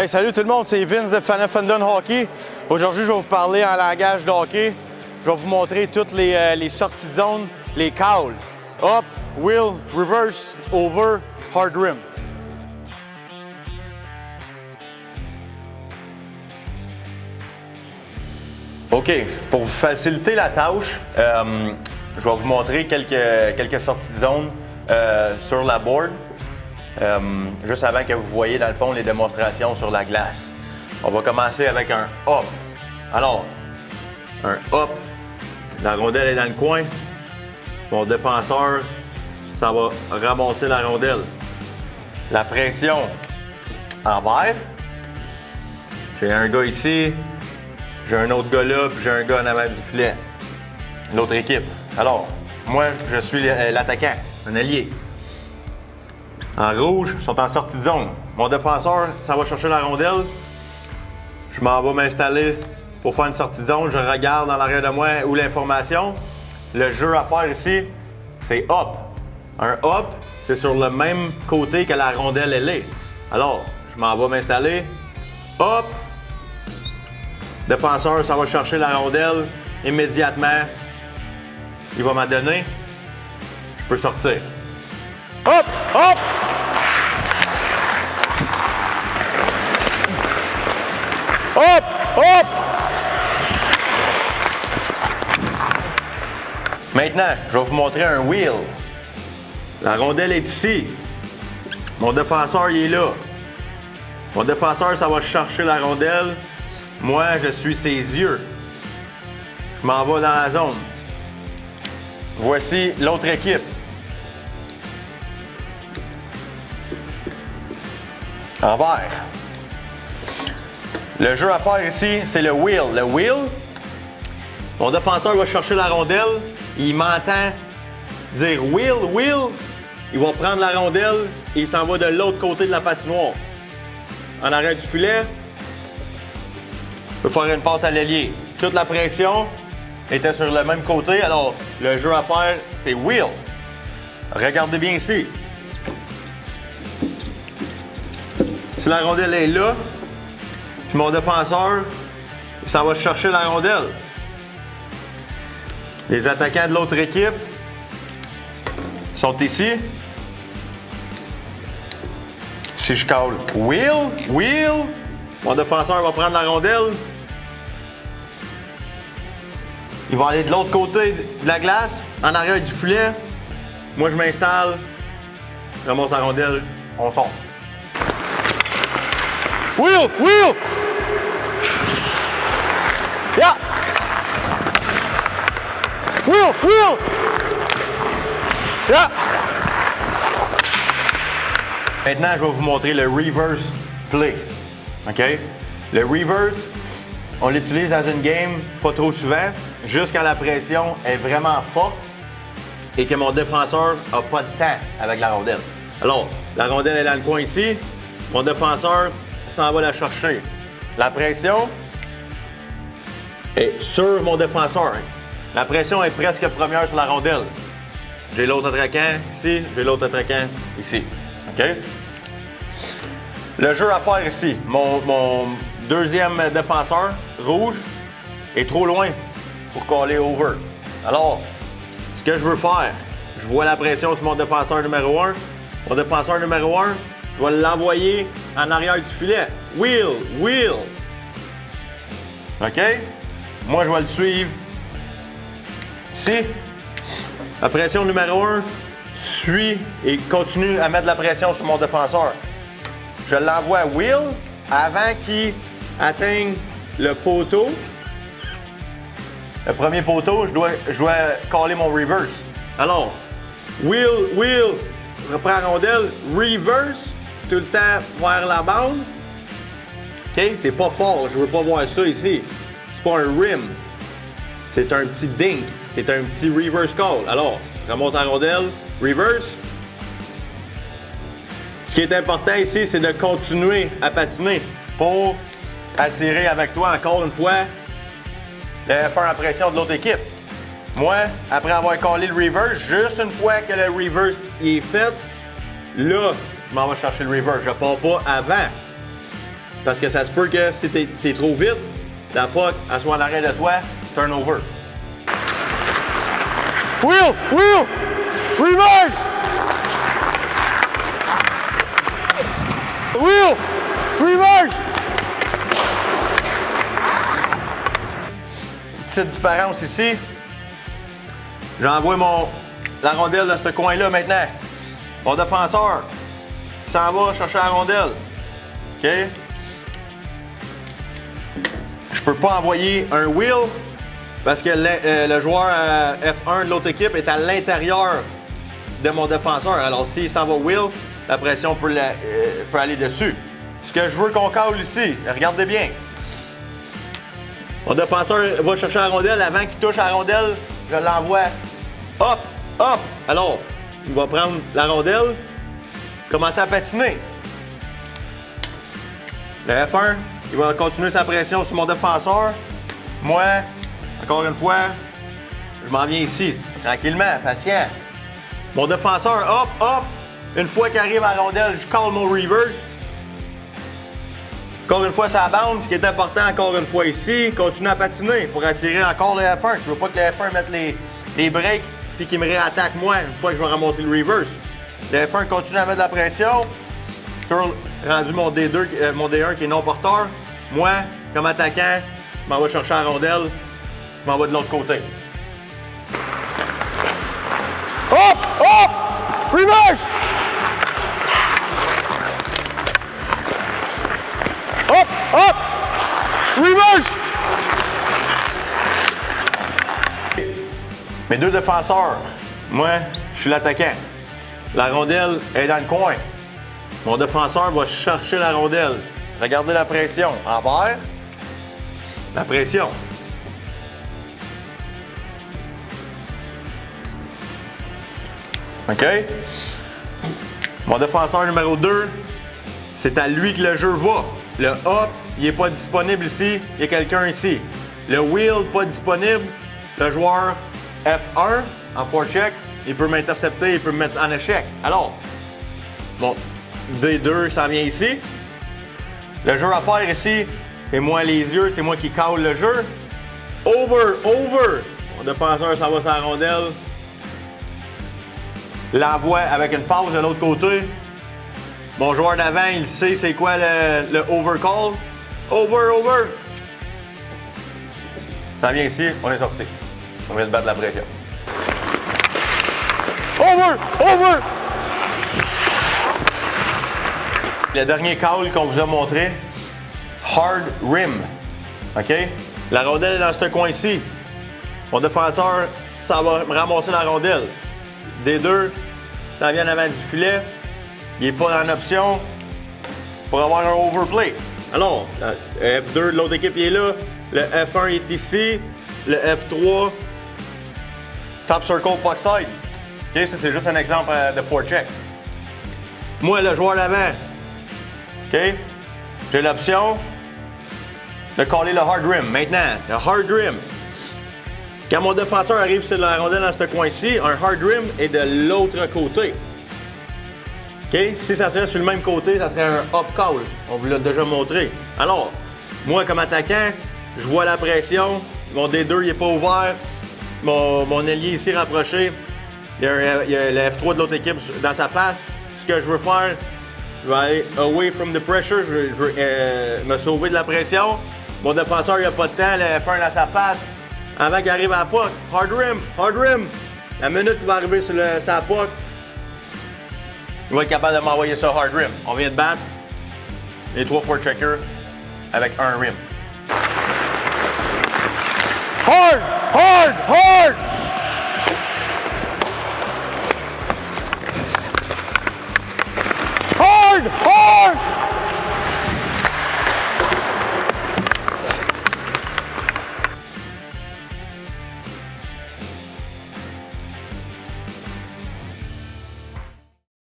Hey, salut tout le monde, c'est Vince de Fanafendon Hockey. Aujourd'hui, je vais vous parler en langage de hockey. Je vais vous montrer toutes les sorties de zone, les calls. Up, wheel, reverse, over, hard rim. OK, pour vous faciliter la tâche, je vais vous montrer quelques sorties de zone sur la board. Juste avant que vous voyez dans le fond les démonstrations sur la glace. On va commencer avec un up. Alors, un up, la rondelle est dans le coin. Mon défenseur, ça va ramasser la rondelle. La pression envers. J'ai un gars ici, j'ai un autre gars là, puis j'ai un gars en avant du filet. L'autre équipe. Alors, moi, je suis l'attaquant, un allié. En rouge, ils sont en sortie de zone. Mon défenseur, ça va chercher la rondelle. Je m'en vais m'installer pour faire une sortie de zone. Je regarde dans l'arrière de moi où l'information. Le jeu à faire ici, c'est up. Un up, c'est sur le même côté que la rondelle elle est. Alors, je m'en vais m'installer. Up. Défenseur, ça va chercher la rondelle. Immédiatement, il va m'en donner. Je peux sortir. Hop! Hop! Hop! Hop! Maintenant, je vais vous montrer un wheel. La rondelle est ici. Mon défenseur, il est là. Mon défenseur, ça va chercher la rondelle. Moi, je suis ses yeux. Je m'en vais dans la zone. Voici l'autre équipe. Envers. Le jeu à faire ici, c'est le wheel. Le wheel, mon défenseur va chercher la rondelle, il m'entend dire wheel, wheel, il va prendre la rondelle et il s'en va de l'autre côté de la patinoire. En arrière du filet, il peut faire une passe à l'ailier. Toute la pression était sur le même côté, alors le jeu à faire, c'est wheel. Regardez bien ici. Si la rondelle est là, puis mon défenseur, il s'en va chercher la rondelle. Les attaquants de l'autre équipe sont ici. Si je cale wheel, wheel, mon défenseur va prendre la rondelle. Il va aller de l'autre côté de la glace, en arrière du filet. Moi, je m'installe, je remonte la rondelle, on sort. Wheel! Wheel! Yeah! Wheel! Wheel! Yeah! Maintenant, je vais vous montrer le reverse play. OK? Le reverse, on l'utilise dans une game pas trop souvent, juste quand la pression est vraiment forte et que mon défenseur n'a pas de temps avec la rondelle. Alors, la rondelle est dans le coin ici. Mon défenseur s'en va la chercher. La pression est sur mon défenseur. La pression est presque première sur la rondelle. J'ai l'autre attaquant ici, j'ai l'autre attaquant ici. OK? Le jeu à faire ici, mon deuxième défenseur, rouge, est trop loin pour caller over. Alors, ce que je veux faire, je vois la pression sur mon défenseur numéro 1. Mon défenseur numéro 1, je vais l'envoyer en arrière du filet. Wheel, wheel. OK? Moi, je vais le suivre. Ici, la pression numéro 1 suit et continue à mettre de la pression sur mon défenseur. Je l'envoie wheel avant qu'il atteigne le poteau. Le premier poteau, je dois caller mon reverse. Alors, wheel, wheel, reprends la rondelle, reverse, tout le temps vers la bande. OK? C'est pas fort, je veux pas voir ça ici. C'est pas un rim. C'est un petit dink. C'est un petit reverse call. Alors, je remonte la rondelle, reverse. Ce qui est important ici, c'est de continuer à patiner pour attirer avec toi encore une fois le F1 en pression de l'autre équipe. Moi, après avoir callé le reverse, juste une fois que le reverse est fait, là, je m'en vais chercher le reverse. Je pars pas avant. Parce que ça se peut que si t'es trop vite, la puck, elle soit en arrière de toi, turnover. Wheel! Wheel! Reverse! Wheel! Reverse! Petite différence ici. J'envoie la rondelle dans ce coin-là maintenant. Mon défenseur s'en va chercher la rondelle. OK? Je peux pas envoyer un wheel parce que le joueur F1 de l'autre équipe est à l'intérieur de mon défenseur. Alors s'il s'en va wheel, la pression peut aller dessus. Ce que je veux qu'on cale ici, regardez bien. Mon défenseur va chercher la rondelle. Avant qu'il touche la rondelle, je l'envoie hop, hop. Alors, il va prendre la rondelle, commencer à patiner. Le F1, il va continuer sa pression sur mon défenseur. Moi, encore une fois, je m'en viens ici, tranquillement, patient. Mon défenseur, hop, hop. Une fois qu'il arrive à la rondelle, je call mon reverse. Encore une fois, ça bounce. Ce qui est important, encore une fois ici, continue à patiner pour attirer encore le F1. Tu veux pas que le F1 mette les breaks puis qu'il me réattaque moi une fois que je vais ramasser le reverse. Le F1 continue à mettre de la pression sur rendu mon D1 qui est non porteur. Moi, comme attaquant, je m'en vais chercher la rondelle, je m'en vais de l'autre côté. Hop! Hop! Reverse! Hop! Hop! Reverse! Mes deux défenseurs, moi, je suis l'attaquant. La rondelle est dans le coin. Mon défenseur va chercher la rondelle. Regardez la pression. Envers. La pression. OK? Mon défenseur numéro 2, c'est à lui que le jeu va. Le hop, il n'est pas disponible ici. Il y a quelqu'un ici. Le wheel, pas disponible. Le joueur F1 en forecheck, il peut m'intercepter, il peut me mettre en échec. Alors, bon, D2 s'en vient ici. Le jeu à faire ici, c'est moi les yeux, c'est moi qui cale le jeu. Over, over. Mon défenseur s'en va sur la rondelle. L'envoie avec une pause de l'autre côté. Mon joueur d'avant, il sait c'est quoi le overcall. Over, over. Ça vient ici, on est sorti. On vient de battre la pression. Over! Over! Le dernier call qu'on vous a montré, hard rim. OK? La rondelle est dans ce coin-ci. Mon défenseur, ça va me ramasser la rondelle. D2, ça vient en avant du filet. Il n'est pas en option pour avoir un overplay. Alors, le F2 de l'autre équipe il est là. Le F1 est ici. Le F3, top circle puck side. OK, ça c'est juste un exemple de forecheck. Moi, le joueur d'avant, OK, j'ai l'option de caller le hard rim. Maintenant, le hard rim. Quand mon défenseur arrive sur la rondelle dans ce coin-ci, un hard rim est de l'autre côté. OK? Si ça serait sur le même côté, ça serait un up call. On vous l'a déjà montré. Alors, moi, comme attaquant, je vois la pression. Mon D2, il n'est pas ouvert. Mon ailier ici rapproché. Il y a le F3 de l'autre équipe dans sa face. Ce que je veux faire, je vais aller away from the pressure. Je veux me sauver de la pression. Mon défenseur, il n'a pas de temps. Le F1 dans sa face. Avant qu'il arrive à la puck. Hard rim, hard rim. La minute qu'il va arriver sur sa puck, il va être capable de m'envoyer ça hard rim. On vient de battre les 3 forecheckers avec un rim. Hard! Hard! Hard!